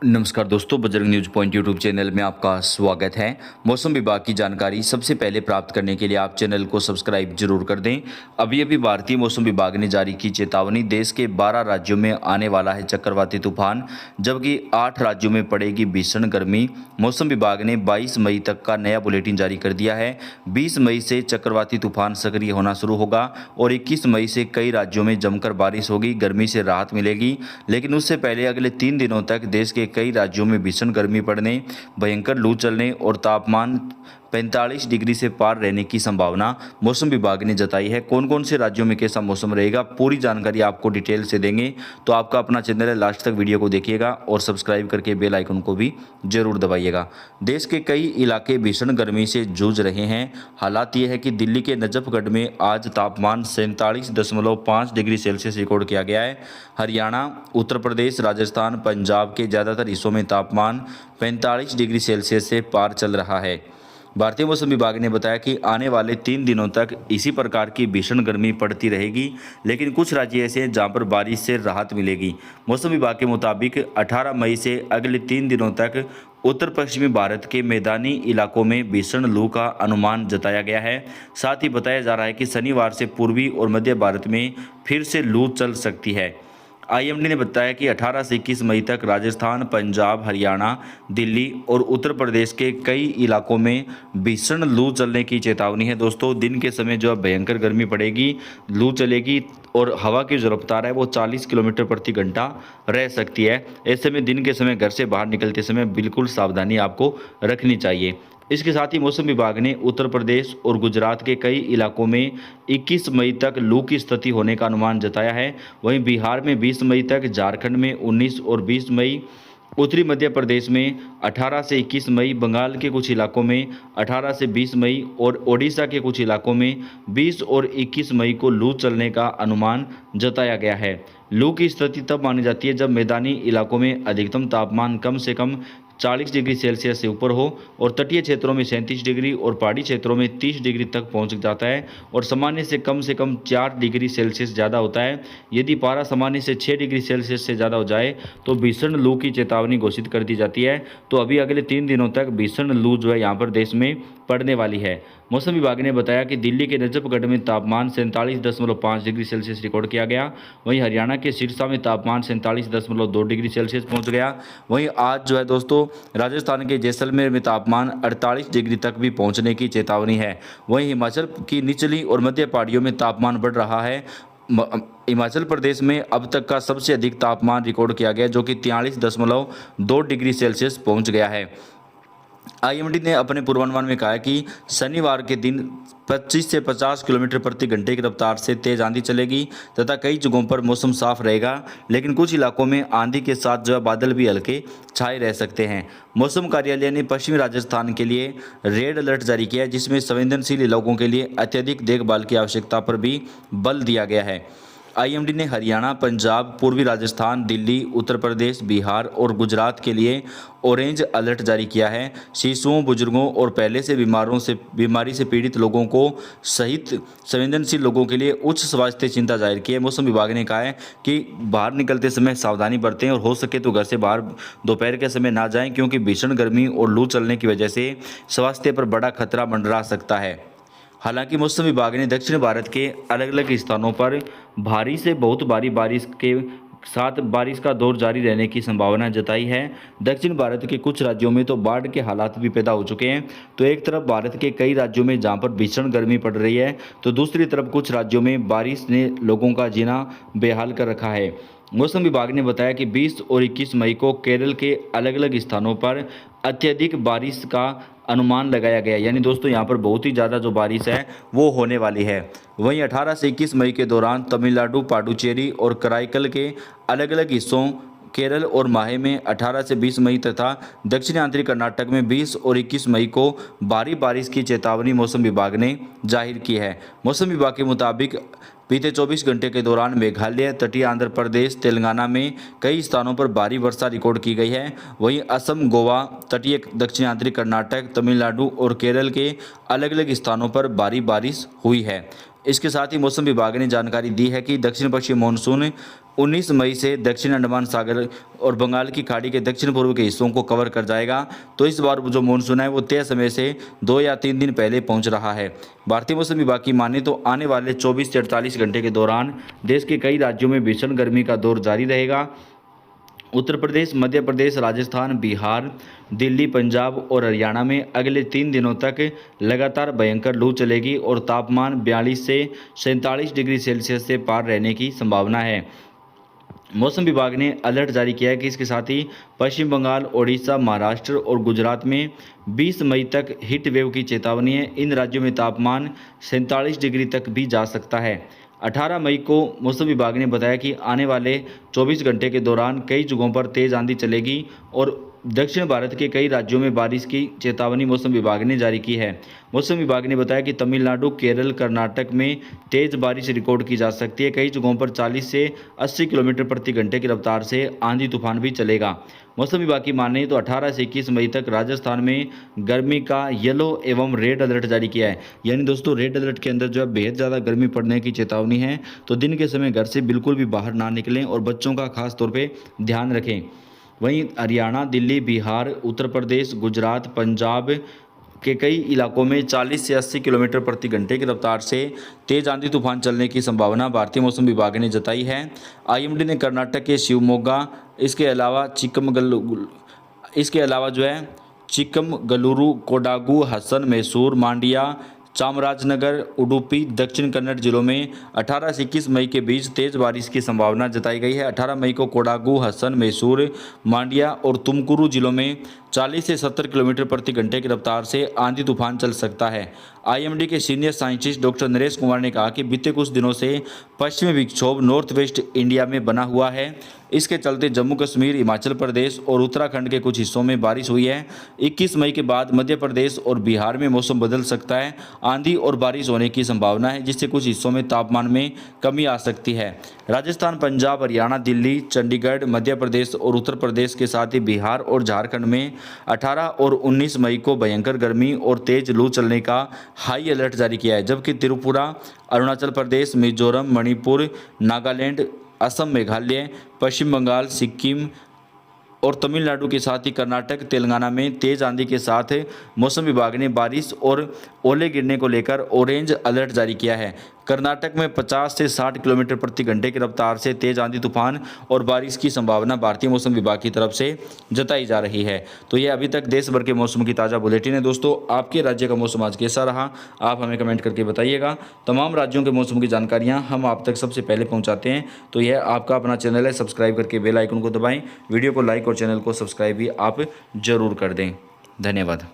नमस्कार दोस्तों, Bajrang news point YouTube channel में आपका स्वागत है। मौसम विभाग की जानकारी सबसे पहले प्राप्त करने के लिए आप चैनल को सब्सक्राइब जरूर कर दें। अभी भारतीय मौसम विभाग ने जारी की चेतावनी। देश के 12 राज्यों में आने वाला है चक्रवाती तूफान, जबकि 8 राज्यों में पड़ेगी भीषण गर्मी। मौसम विभाग ने 22 मई तक का नया बुलेटिन जारी कर दिया है। 20 मई से चक्रवाती तूफान सक्रिय होना शुरू होगा और 21 मई से कई राज्यों में जमकर बारिश होगी, गर्मी से राहत मिलेगी। लेकिन उससे पहले अगले 3 दिनों तक देश के कई राज्यों में भीषण गर्मी पड़ने, भयंकर लू चलने और तापमान 45 डिग्री से पार रहने की संभावना मौसम विभाग ने जताई है। कौन कौन से राज्यों में कैसा मौसम रहेगा, पूरी जानकारी आपको डिटेल से देंगे। तो आपका अपना चैनल है, लास्ट तक वीडियो को देखिएगा और सब्सक्राइब करके बेल आइकन को भी जरूर दबाइएगा। देश के कई इलाके भीषण गर्मी से जूझ रहे हैं। हालात ये है कि दिल्ली के नजफगढ़ में आज तापमान 47.5 डिग्री सेल्सियस रिकॉर्ड किया गया है। हरियाणा, उत्तर प्रदेश, राजस्थान, पंजाब के ज़्यादातर हिस्सों में तापमान 45 डिग्री सेल्सियस से पार चल रहा है। भारतीय मौसम विभाग ने बताया कि आने वाले 3 दिनों तक इसी प्रकार की भीषण गर्मी पड़ती रहेगी, लेकिन कुछ राज्य ऐसे हैं जहां पर बारिश से राहत मिलेगी। मौसम विभाग के मुताबिक 18 मई से अगले 3 दिनों तक उत्तर पश्चिमी भारत के मैदानी इलाकों में भीषण लू का अनुमान जताया गया है। साथ ही बताया जा रहा है कि शनिवार से पूर्वी और मध्य भारत में फिर से लू चल सकती है। आईएमडी ने बताया कि 18 से 21 मई तक राजस्थान, पंजाब, हरियाणा, दिल्ली और उत्तर प्रदेश के कई इलाकों में भीषण लू चलने की चेतावनी है। दोस्तों, दिन के समय जो भयंकर गर्मी पड़ेगी, लू चलेगी और हवा की जो रफ्तार है वो 40 किलोमीटर प्रति घंटा रह सकती है। ऐसे में दिन के समय घर से बाहर निकलते समय बिल्कुल सावधानी आपको रखनी चाहिए। इसके साथ ही मौसम विभाग ने उत्तर प्रदेश और गुजरात के कई इलाकों में 21 मई तक लू की स्थिति होने का अनुमान जताया है। वहीं बिहार में 20 मई तक, झारखंड में 19 और 20 मई, उत्तरी मध्य प्रदेश में 18 से 21 मई, बंगाल के कुछ इलाकों में 18 से 20 मई और ओडिशा के कुछ इलाकों में 20 और 21 मई को लू चलने का अनुमान जताया गया है। लू की स्थिति तब मानी जाती है जब मैदानी इलाकों में अधिकतम तापमान कम से कम 40 डिग्री सेल्सियस से ऊपर हो और तटीय क्षेत्रों में 37 डिग्री और पहाड़ी क्षेत्रों में 30 डिग्री तक पहुंच जाता है और सामान्य से कम 4 डिग्री सेल्सियस ज़्यादा होता है। यदि पारा सामान्य से 6 डिग्री सेल्सियस से ज़्यादा हो जाए तो भीषण लू की चेतावनी घोषित कर दी जाती है। तो अभी अगले 3 दिनों तक भीषण लू जो है यहाँ पर देश में पड़ने वाली है। मौसम विभाग ने बताया कि दिल्ली के नजफगढ़ में तापमान 47.5 डिग्री सेल्सियस रिकॉर्ड किया गया। वहीं हरियाणा के सिरसा में तापमान 47.2 डिग्री सेल्सियस पहुंच गया। वहीं आज जो है दोस्तों, राजस्थान के जैसलमेर में तापमान 48 डिग्री तक भी पहुंचने की चेतावनी है। वहीं हिमाचल की निचली और मध्य पहाड़ियों में तापमान बढ़ रहा है। हिमाचल प्रदेश में अब तक का सबसे अधिक तापमान रिकॉर्ड किया गया, जो कि 43.2 डिग्री सेल्सियस पहुंच गया है। आईएमडी ने अपने पूर्वानुमान में कहा है कि शनिवार के दिन 25 से 50 किलोमीटर प्रति घंटे की रफ्तार से तेज आंधी चलेगी तथा कई जगहों पर मौसम साफ रहेगा, लेकिन कुछ इलाकों में आंधी के साथ जो है बादल भी हल्के छाए रह सकते हैं। मौसम कार्यालय ने पश्चिमी राजस्थान के लिए रेड अलर्ट जारी किया है, जिसमें संवेदनशील इलाकों के लिए अत्यधिक देखभाल की आवश्यकता पर भी बल दिया गया है। आईएमडी ने हरियाणा, पंजाब, पूर्वी राजस्थान, दिल्ली, उत्तर प्रदेश, बिहार और गुजरात के लिए ऑरेंज अलर्ट जारी किया है। शिशुओं, बुजुर्गों और पहले से बीमारी से पीड़ित लोगों को सहित संवेदनशील लोगों के लिए उच्च स्वास्थ्य चिंता जाहिर की है। मौसम विभाग ने कहा है कि बाहर निकलते समय सावधानी बरतें और हो सके तो घर से बाहर दोपहर के समय ना जाएं, क्योंकि भीषण गर्मी और लू चलने की वजह से स्वास्थ्य पर बड़ा खतरा मंडरा सकता है। हालांकि मौसम विभाग ने दक्षिण भारत के अलग अलग स्थानों पर भारी से बहुत भारी बारिश के साथ बारिश का दौर जारी रहने की संभावना जताई है। दक्षिण भारत के कुछ राज्यों में तो बाढ़ के हालात भी पैदा हो चुके हैं। तो एक तरफ भारत के कई राज्यों में जहां पर भीषण गर्मी पड़ रही है, तो दूसरी तरफ कुछ राज्यों में बारिश ने लोगों का जीना बेहाल कर रखा है। मौसम विभाग ने बताया कि 20 और 21 मई को केरल के अलग अलग स्थानों पर अत्यधिक बारिश का अनुमान लगाया गया, यानी दोस्तों यहाँ पर बहुत ही ज़्यादा जो बारिश है वो होने वाली है। वहीं 18 से 21 मई के दौरान तमिलनाडु, पाडुचेरी और कराईकल के अलग अलग हिस्सों, केरल और माहे में 18 से 20 मई तथा दक्षिणी आंतरिक कर्नाटक में 20 और 21 मई को भारी बारिश की चेतावनी मौसम विभाग ने जाहिर की है। मौसम विभाग के मुताबिक बीते 24 घंटे के दौरान मेघालय, तटीय आंध्र प्रदेश, तेलंगाना में कई स्थानों पर भारी वर्षा रिकॉर्ड की गई है। वहीं असम, गोवा, तटीय दक्षिण आंतरिक कर्नाटक, तमिलनाडु और केरल के अलग अलग स्थानों पर भारी बारिश हुई है। इसके साथ ही मौसम विभाग ने जानकारी दी है कि दक्षिण पश्चिम मानसून 19 मई से दक्षिण अंडमान सागर और बंगाल की खाड़ी के दक्षिण पूर्व के हिस्सों को कवर कर जाएगा। तो इस बार जो मानसून है वो तय समय से 2 या 3 दिन पहले पहुंच रहा है। भारतीय मौसम विभाग की माने तो आने वाले 24 से 48 घंटे के दौरान देश के कई राज्यों में भीषण गर्मी का दौर जारी रहेगा। उत्तर प्रदेश, मध्य प्रदेश, राजस्थान, बिहार, दिल्ली, पंजाब और हरियाणा में अगले 3 दिनों तक लगातार भयंकर लू चलेगी और तापमान 42 से 47 डिग्री सेल्सियस से पार रहने की संभावना है। मौसम विभाग ने अलर्ट जारी किया है कि इसके साथ ही पश्चिम बंगाल, ओडिशा, महाराष्ट्र और गुजरात में 20 मई तक हीट वेव की चेतावनी है। इन राज्यों में तापमान 47 डिग्री तक भी जा सकता है। 18 मई को मौसम विभाग ने बताया कि आने वाले 24 घंटे के दौरान कई जगहों पर तेज आंधी चलेगी और दक्षिण भारत के कई राज्यों में बारिश की चेतावनी मौसम विभाग ने जारी की है। मौसम विभाग ने बताया कि तमिलनाडु, केरल, कर्नाटक में तेज बारिश रिकॉर्ड की जा सकती है। कई जगहों पर 40 से 80 किलोमीटर प्रति घंटे की रफ्तार से आंधी तूफान भी चलेगा। मौसम विभाग की माने तो 18 से 21 मई तक राजस्थान में गर्मी का येलो एवं रेड अलर्ट जारी किया है। यानी दोस्तों रेड अलर्ट के अंदर जो है बेहद ज़्यादा गर्मी पड़ने की चेतावनी है। तो दिन के समय घर से बिल्कुल भी बाहर ना निकलें और बच्चों का खास तौर पर ध्यान रखें। वहीं हरियाणा, दिल्ली, बिहार, उत्तर प्रदेश, गुजरात, पंजाब के कई इलाकों में 40 से 80 किलोमीटर प्रति घंटे की रफ्तार से तेज आंधी तूफान चलने की संभावना भारतीय मौसम विभाग ने जताई है। आईएमडी ने कर्नाटक के शिवमोगा, इसके अलावा चिक्कमगलुरु, कोडागु, हसन, मैसूर, मांड्या, चामराजनगर, उडुपी, दक्षिण कन्नड़ जिलों में 18 से 21 मई के बीच तेज बारिश की संभावना जताई गई है। 18 मई को कोडागु, हसन, मैसूर, मांड्या और तुमकुरू जिलों में 40 से 70 किलोमीटर प्रति घंटे की रफ्तार से आंधी तूफान चल सकता है। आईएमडी के senior scientist doctor Naresh Kumar ने कहा कि बीते कुछ दिनों से पश्चिमी विक्षोभ नॉर्थ वेस्ट इंडिया में बना हुआ है। इसके चलते जम्मू कश्मीर, हिमाचल प्रदेश और उत्तराखंड के कुछ हिस्सों में बारिश हुई है। 21 मई के बाद मध्य प्रदेश और बिहार में मौसम बदल सकता है। आंधी और बारिश होने की संभावना है, जिससे कुछ हिस्सों में तापमान में कमी आ सकती है। राजस्थान, पंजाब, हरियाणा, दिल्ली, चंडीगढ़, मध्य प्रदेश और उत्तर प्रदेश के साथ ही बिहार और झारखंड में 18 और 19 मई को भयंकर गर्मी और तेज लू चलने का हाई अलर्ट जारी किया है। जबकि त्रिपुरा, अरुणाचल प्रदेश, मिजोरम, मणिपुर, नागालैंड, असम, मेघालय, पश्चिम बंगाल, सिक्किम और तमिलनाडु के साथ ही कर्नाटक, तेलंगाना में तेज आंधी के साथ मौसम विभाग ने बारिश और ओले गिरने को लेकर ऑरेंज अलर्ट जारी किया है। कर्नाटक में 50 से 60 किलोमीटर प्रति घंटे की रफ्तार से तेज आंधी तूफान और बारिश की संभावना भारतीय मौसम विभाग की तरफ से जताई जा रही है। तो ये अभी तक देश भर के मौसम की ताज़ा बुलेटिन है। दोस्तों आपके राज्य का मौसम आज कैसा रहा, आप हमें कमेंट करके बताइएगा। तमाम राज्यों के मौसम की जानकारियाँ हम आप तक सबसे पहले पहुँचाते हैं। तो यह आपका अपना चैनल है, सब्सक्राइब करके बेल आइकन को दबाएँ, वीडियो को लाइक और चैनल को सब्सक्राइब भी आप जरूर कर दें। धन्यवाद।